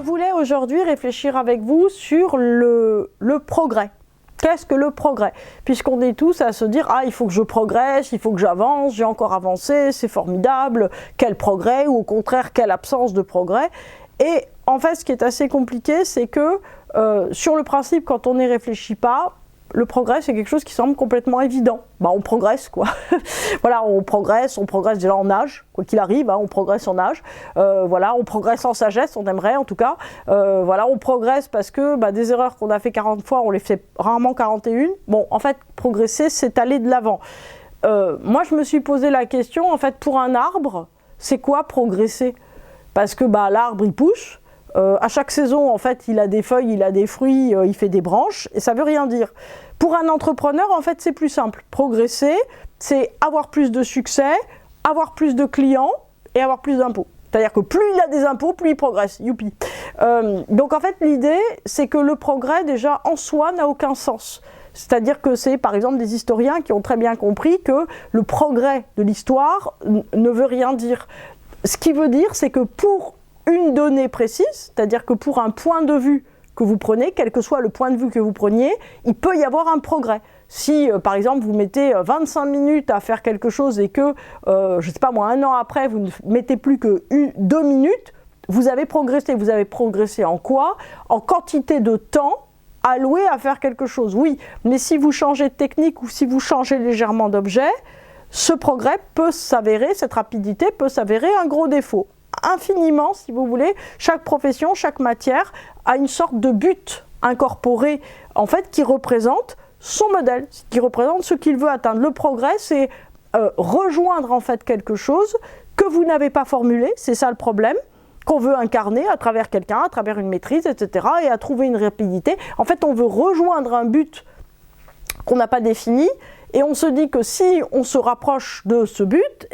voulais aujourd'hui réfléchir avec vous sur le progrès. Qu'est-ce que le progrès? Puisqu'on est tous à se dire « Ah, il faut que je progresse, il faut que j'avance, j'ai encore avancé, c'est formidable, quel progrès » ou au contraire, quelle absence de progrès. Et en fait, ce qui est assez compliqué, c'est que sur le principe, quand on n'y réfléchit pas, le progrès, c'est quelque chose qui semble complètement évident. On progresse, quoi. Voilà, on progresse déjà en âge, quoi qu'il arrive, on progresse en âge. Voilà, on progresse en sagesse, on aimerait en tout cas. Voilà, on progresse parce que des erreurs qu'on a fait 40 fois, on les fait rarement 41. Bon, en fait, progresser, c'est aller de l'avant. Moi, je me suis posé la question, en fait, pour un arbre, c'est quoi progresser? Parce que l'arbre, il pousse. À chaque saison, en fait, il a des feuilles, il a des fruits, il fait des branches, et ça ne veut rien dire. Pour un entrepreneur, en fait, c'est plus simple. Progresser, c'est avoir plus de succès, avoir plus de clients et avoir plus d'impôts. C'est-à-dire que plus il a des impôts, plus il progresse. Youpi. Donc, en fait, l'idée, c'est que le progrès, déjà, en soi, n'a aucun sens. C'est-à-dire que c'est, par exemple, des historiens qui ont très bien compris que le progrès de l'histoire ne veut rien dire. Ce qui veut dire, c'est que pour une donnée précise, c'est-à-dire que pour un point de vue que vous prenez, quel que soit le point de vue que vous preniez, il peut y avoir un progrès. Si, par exemple, vous mettez 25 minutes à faire quelque chose et que, je ne sais pas moi, un an après, vous ne mettez plus que 2 minutes, vous avez progressé. Vous avez progressé en quoi? En quantité de temps alloué à faire quelque chose, oui. Mais si vous changez de technique ou si vous changez légèrement d'objet, ce progrès peut s'avérer, cette rapidité peut s'avérer un gros défaut. Infiniment, si vous voulez, chaque profession, chaque matière a une sorte de but incorporé, en fait, qui représente son modèle, qui représente ce qu'il veut atteindre. Le progrès, c'est rejoindre, en fait, quelque chose que vous n'avez pas formulé, c'est ça le problème, qu'on veut incarner à travers quelqu'un, à travers une maîtrise, etc., et à trouver une rapidité. En fait, on veut rejoindre un but qu'on n'a pas défini, et on se dit que si on se rapproche de ce but,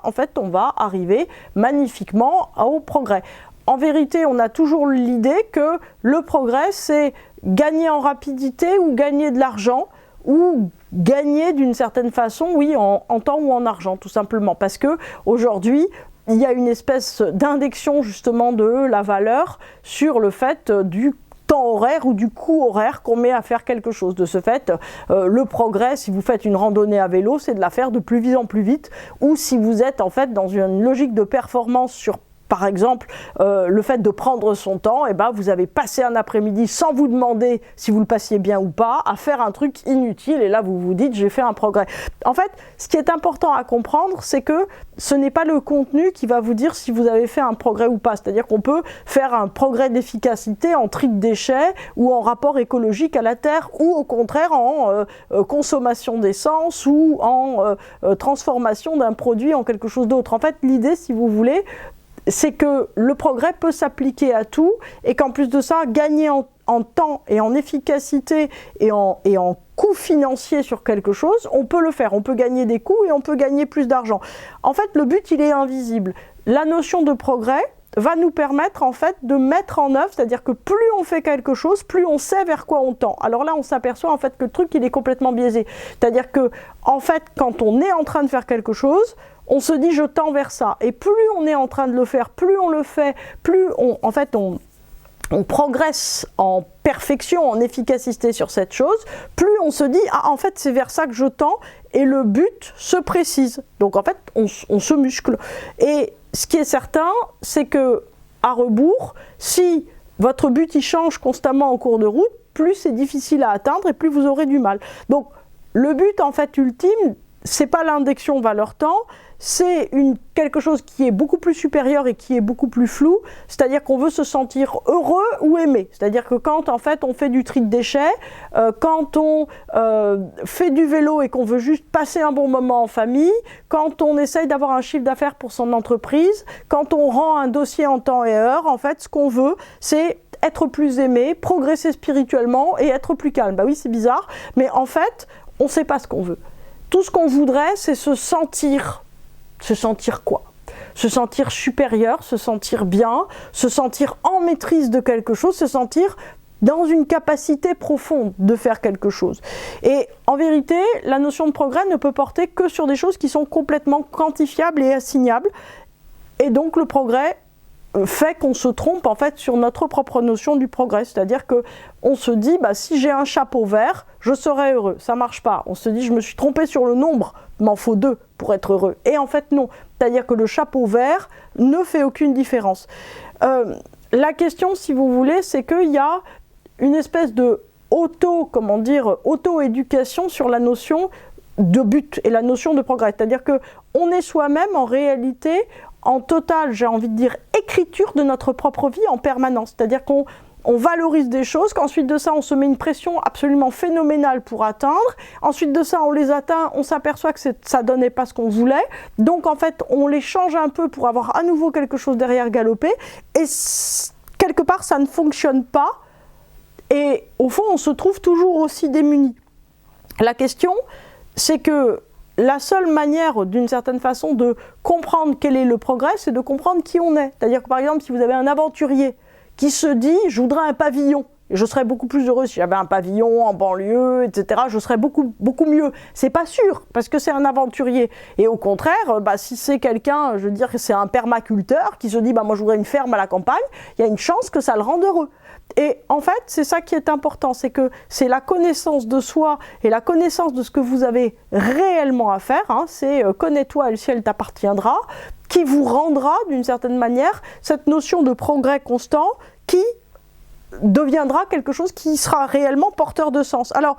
en fait, on va arriver magnifiquement au progrès. En vérité, on a toujours l'idée que le progrès, c'est gagner en rapidité ou gagner de l'argent, ou gagner d'une certaine façon, oui, en temps ou en argent, tout simplement. Parce qu'aujourd'hui, il y a une espèce d'indexion justement de la valeur sur le fait du temps horaire ou du coût horaire qu'on met à faire quelque chose. De ce fait, le progrès, si vous faites une randonnée à vélo, c'est de la faire de plus en plus vite, ou si vous êtes en fait dans une logique de performance sur, par exemple, le fait de prendre son temps, vous avez passé un après-midi sans vous demander si vous le passiez bien ou pas, à faire un truc inutile, et là vous vous dites j'ai fait un progrès. En fait, ce qui est important à comprendre, c'est que ce n'est pas le contenu qui va vous dire si vous avez fait un progrès ou pas. C'est-à-dire qu'on peut faire un progrès d'efficacité en tri de déchets ou en rapport écologique à la terre, ou au contraire en consommation d'essence ou en transformation d'un produit en quelque chose d'autre. En fait, l'idée, si vous voulez, c'est que le progrès peut s'appliquer à tout, et qu'en plus de ça, gagner en temps et en efficacité et en coût financier sur quelque chose, on peut le faire. On peut gagner des coûts et on peut gagner plus d'argent. En fait, le but, il est invisible. La notion de progrès va nous permettre en fait de mettre en œuvre, c'est-à-dire que plus on fait quelque chose, plus on sait vers quoi on tend. Alors là, on s'aperçoit en fait que le truc, il est complètement biaisé. C'est-à-dire que, en fait, quand on est en train de faire quelque chose, on se dit je tends vers ça. Et plus on est en train de le faire, plus on le fait, plus on progresse en perfection, en efficacité sur cette chose, plus on se dit ah, en fait c'est vers ça que je tends, et le but se précise. Donc en fait on se muscle. Et ce qui est certain, c'est que à rebours, si votre but il change constamment en cours de route, plus c'est difficile à atteindre et plus vous aurez du mal. Donc le but en fait ultime, c'est pas l'indexion valeur-temps, c'est quelque chose qui est beaucoup plus supérieur et qui est beaucoup plus flou, c'est-à-dire qu'on veut se sentir heureux ou aimé. C'est-à-dire que quand en fait on fait du tri de déchets, quand on fait du vélo et qu'on veut juste passer un bon moment en famille, quand on essaye d'avoir un chiffre d'affaires pour son entreprise, quand on rend un dossier en temps et heure, en fait ce qu'on veut, c'est être plus aimé, progresser spirituellement et être plus calme. Oui, c'est bizarre, mais en fait, on ne sait pas ce qu'on veut. Tout ce qu'on voudrait, c'est se sentir quoi? Se sentir supérieur, se sentir bien, se sentir en maîtrise de quelque chose, se sentir dans une capacité profonde de faire quelque chose. Et en vérité, la notion de progrès ne peut porter que sur des choses qui sont complètement quantifiables et assignables. Et donc le progrès fait qu'on se trompe en fait sur notre propre notion du progrès. C'est-à-dire qu'on se dit, si j'ai un chapeau vert, je serai heureux. Ça ne marche pas. On se dit, je me suis trompé sur le nombre, il m'en faut 2 pour être heureux. Et en fait, non. C'est-à-dire que le chapeau vert ne fait aucune différence. La question, si vous voulez, c'est qu'il y a une espèce de auto-éducation sur la notion de but et la notion de progrès. C'est-à-dire qu'on est soi-même en réalité en totale, j'ai envie de dire, écriture de notre propre vie en permanence. C'est-à-dire qu'on valorise des choses, qu'ensuite de ça, on se met une pression absolument phénoménale pour atteindre. Ensuite de ça, on les atteint, on s'aperçoit que ça ne donnait pas ce qu'on voulait. Donc, en fait, on les change un peu pour avoir à nouveau quelque chose derrière galopé. Et quelque part, ça ne fonctionne pas. Et au fond, on se trouve toujours aussi démuni. La question, c'est que la seule manière, d'une certaine façon, de comprendre quel est le progrès, c'est de comprendre qui on est. C'est-à-dire que, par exemple, si vous avez un aventurier qui se dit « je voudrais un pavillon », je serais beaucoup plus heureux si j'avais un pavillon en banlieue, etc. Je serais beaucoup mieux. C'est pas sûr, parce que c'est un aventurier. Et au contraire, si c'est quelqu'un, je veux dire que c'est un permaculteur qui se dit « moi je voudrais une ferme à la campagne », il y a une chance que ça le rende heureux. Et en fait, c'est ça qui est important, c'est que c'est la connaissance de soi et la connaissance de ce que vous avez réellement à faire, c'est « connais-toi et le ciel t'appartiendra », qui vous rendra, d'une certaine manière, cette notion de progrès constant qui deviendra quelque chose qui sera réellement porteur de sens. Alors,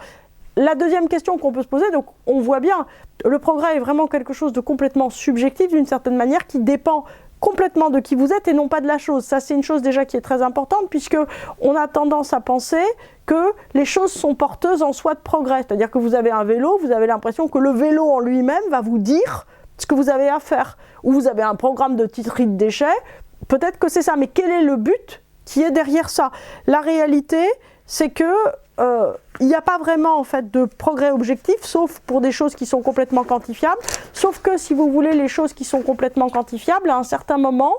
la deuxième question qu'on peut se poser, donc on voit bien, le progrès est vraiment quelque chose de complètement subjectif, d'une certaine manière, qui dépend complètement de qui vous êtes et non pas de la chose. Ça, c'est une chose déjà qui est très importante, puisque on a tendance à penser que les choses sont porteuses en soi de progrès. C'est-à-dire que vous avez un vélo, vous avez l'impression que le vélo en lui-même va vous dire ce que vous avez à faire. Ou vous avez un programme de tri de déchets, peut-être que c'est ça, mais quel est le but qui est derrière ça? La réalité, c'est que il n'y a pas vraiment en fait de progrès objectif, sauf pour des choses qui sont complètement quantifiables. Sauf que si vous voulez, les choses qui sont complètement quantifiables, à un certain moment,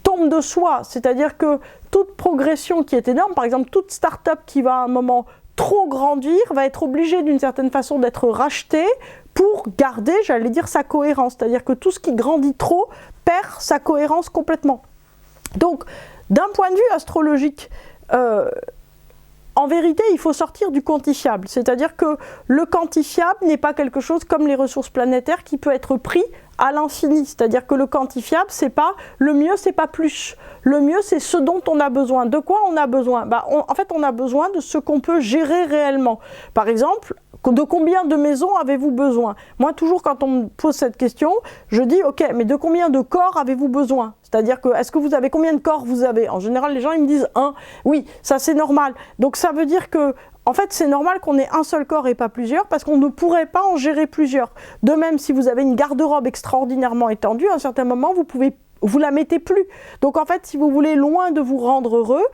tombent de soi. C'est-à-dire que toute progression qui est énorme, par exemple toute start-up qui va à un moment trop grandir, va être obligée d'une certaine façon d'être rachetée pour garder, j'allais dire, sa cohérence. C'est-à-dire que tout ce qui grandit trop perd sa cohérence complètement. Donc, d'un point de vue astrologique, en vérité, il faut sortir du quantifiable. C'est-à-dire que le quantifiable n'est pas quelque chose comme les ressources planétaires qui peut être pris à l'infini. C'est-à-dire que le quantifiable, c'est pas le mieux, c'est pas plus. Le mieux, c'est ce dont on a besoin. De quoi on a besoin? En fait, on a besoin de ce qu'on peut gérer réellement. Par exemple, de combien de maisons avez-vous besoin? Moi, toujours quand on me pose cette question, je dis, ok, mais de combien de corps avez-vous besoin? C'est-à-dire que, est-ce que vous avez, combien de corps vous avez? En général, les gens, ils me disent 1. Oui, ça c'est normal. Donc ça veut dire que, en fait, c'est normal qu'on ait un seul corps et pas plusieurs, parce qu'on ne pourrait pas en gérer plusieurs. De même, si vous avez une garde-robe extraordinairement étendue, à un certain moment, vous la mettez plus. Donc en fait, si vous voulez, loin de vous rendre heureux,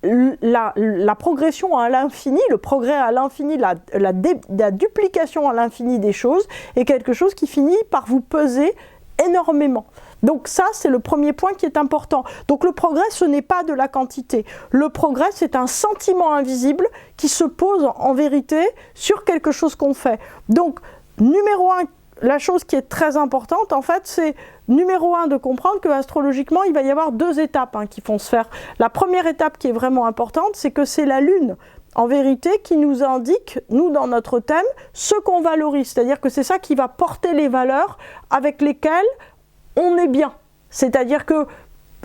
la progression à l'infini, le progrès à l'infini, la duplication à l'infini des choses est quelque chose qui finit par vous peser énormément. Donc ça, c'est le premier point qui est important. Donc le progrès, ce n'est pas de la quantité. Le progrès, c'est un sentiment invisible qui se pose en vérité sur quelque chose qu'on fait. Donc, numéro 1, la chose qui est très importante, en fait, c'est numéro 1 de comprendre que astrologiquement, il va y avoir 2 étapes qui vont se faire. La première étape qui est vraiment importante, c'est que c'est la Lune, en vérité, qui nous indique, nous, dans notre thème, ce qu'on valorise. C'est-à-dire que c'est ça qui va porter les valeurs avec lesquelles on est bien. C'est-à-dire que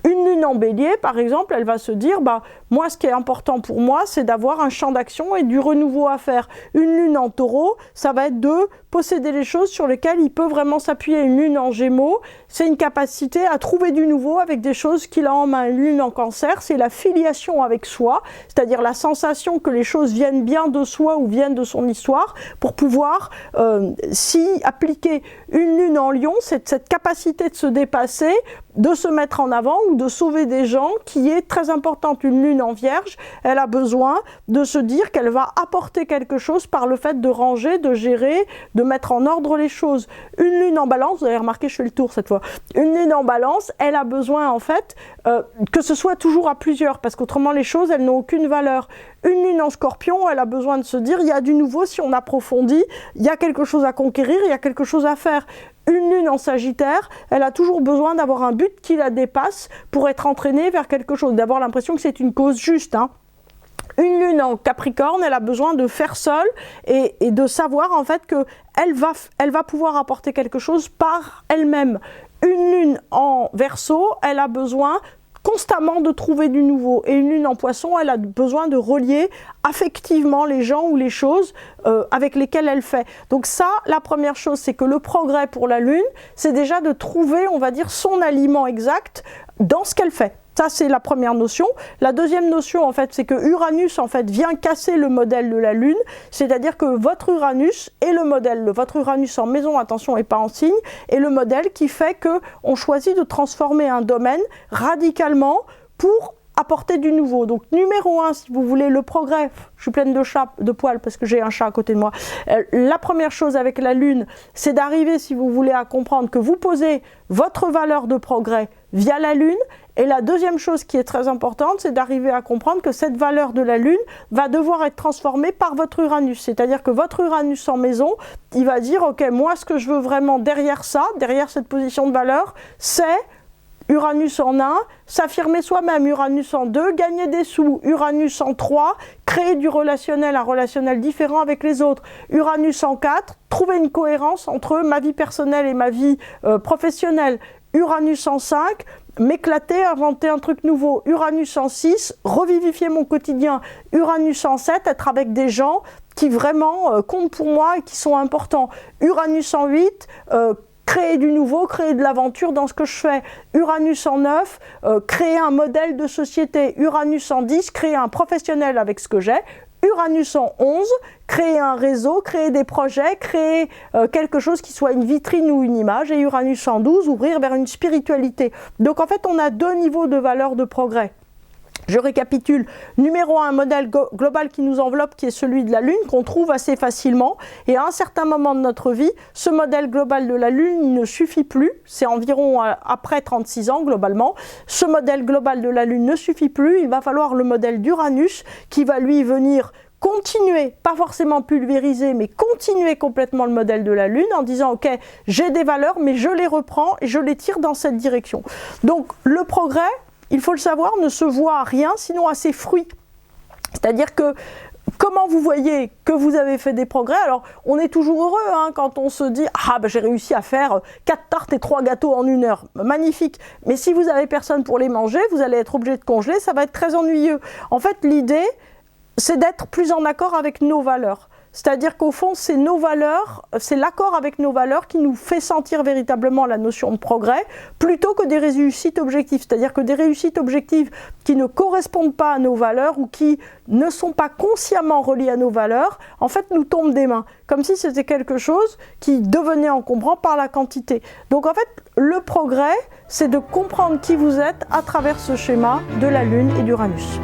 une lune en bélier, par exemple, elle va se dire, moi, ce qui est important pour moi, c'est d'avoir un champ d'action et du renouveau à faire. Une lune en taureau, ça va être de posséder les choses sur lesquelles il peut vraiment s'appuyer. Une lune en gémeaux, c'est une capacité à trouver du nouveau avec des choses qu'il a en main. Une lune en cancer, c'est la filiation avec soi, c'est-à-dire la sensation que les choses viennent bien de soi ou viennent de son histoire pour pouvoir s'y appliquer. Une lune en lion, c'est cette capacité de se dépasser, de se mettre en avant ou de sauver des gens qui est très importante. Une lune en vierge, elle a besoin de se dire qu'elle va apporter quelque chose par le fait de ranger, de gérer, de mettre en ordre les choses. Une lune en balance, vous avez remarqué, je fais le tour cette fois. Une lune en balance, elle a besoin en fait que ce soit toujours à plusieurs, parce qu'autrement les choses, elles n'ont aucune valeur. Une lune en scorpion, elle a besoin de se dire, il y a du nouveau si on approfondit, il y a quelque chose à conquérir, il y a quelque chose à faire. Une lune en Sagittaire, elle a toujours besoin d'avoir un but qui la dépasse pour être entraînée vers quelque chose, d'avoir l'impression que c'est une cause juste, hein. Une lune en Capricorne, elle a besoin de faire seule et de savoir en fait qu'elle va pouvoir apporter quelque chose par elle-même. Une lune en Verseau, elle a besoin constamment de trouver du nouveau. Et une lune en Poisson, elle a besoin de relier affectivement les gens ou les choses avec lesquelles elle fait. Donc ça, la première chose, c'est que le progrès pour la lune, c'est déjà de trouver, on va dire, son aliment exact dans ce qu'elle fait. Ça, c'est la première notion. La deuxième notion, en fait, c'est que Uranus, en fait, vient casser le modèle de la Lune, c'est-à-dire que votre Uranus est le modèle. Votre Uranus en maison, attention, et pas en signe, est le modèle qui fait qu'on choisit de transformer un domaine radicalement pour apporter du nouveau. Donc, numéro 1, si vous voulez, le progrès. Je suis pleine de poils parce que j'ai un chat à côté de moi. La première chose avec la Lune, c'est d'arriver, si vous voulez, à comprendre que vous posez votre valeur de progrès via la Lune. Et la deuxième chose qui est très importante, c'est d'arriver à comprendre que cette valeur de la Lune va devoir être transformée par votre Uranus. C'est-à-dire que votre Uranus en maison, il va dire, ok, moi ce que je veux vraiment derrière ça, derrière cette position de valeur, c'est Uranus en 1, s'affirmer soi-même, Uranus en 2, gagner des sous, Uranus en 3, créer du relationnel, un relationnel différent avec les autres, Uranus en 4, trouver une cohérence entre ma vie personnelle et ma vie professionnelle, Uranus en 5, m'éclater, inventer un truc nouveau, Uranus en 6, revivifier mon quotidien, Uranus en 7, être avec des gens qui vraiment comptent pour moi et qui sont importants, Uranus en 8, créer du nouveau, créer de l'aventure dans ce que je fais. Uranus en 9, créer un modèle de société. Uranus en 10, créer un professionnel avec ce que j'ai. Uranus en 11, créer un réseau, créer des projets, créer quelque chose qui soit une vitrine ou une image. Et Uranus en 12, ouvrir vers une spiritualité. Donc en fait, on a deux niveaux de valeur de progrès. Je récapitule. Numéro 1, un modèle global qui nous enveloppe, qui est celui de la Lune, qu'on trouve assez facilement. Et à un certain moment de notre vie, ce modèle global de la Lune, il ne suffit plus. C'est environ après 36 ans, globalement. Ce modèle global de la Lune ne suffit plus. Il va falloir le modèle d'Uranus, qui va lui venir continuer, pas forcément pulvériser, mais continuer complètement le modèle de la Lune en disant, ok, j'ai des valeurs, mais je les reprends et je les tire dans cette direction. Donc, le progrès, il faut le savoir, ne se voit à rien, sinon à ses fruits. C'est-à-dire que, comment vous voyez que vous avez fait des progrès? Alors, on est toujours heureux hein, quand on se dit « Ah, ben, j'ai réussi à faire 4 tartes et 3 gâteaux en 1 heure. » Magnifique. Mais si vous n'avez personne pour les manger, vous allez être obligé de congeler, ça va être très ennuyeux. En fait, l'idée, c'est d'être plus en accord avec nos valeurs. C'est-à-dire qu'au fond, c'est nos valeurs, c'est l'accord avec nos valeurs qui nous fait sentir véritablement la notion de progrès, plutôt que des réussites objectives. C'est-à-dire que des réussites objectives qui ne correspondent pas à nos valeurs ou qui ne sont pas consciemment reliées à nos valeurs, en fait, nous tombent des mains. Comme si c'était quelque chose qui devenait encombrant par la quantité. Donc en fait, le progrès, c'est de comprendre qui vous êtes à travers ce schéma de la Lune et d'Uranus.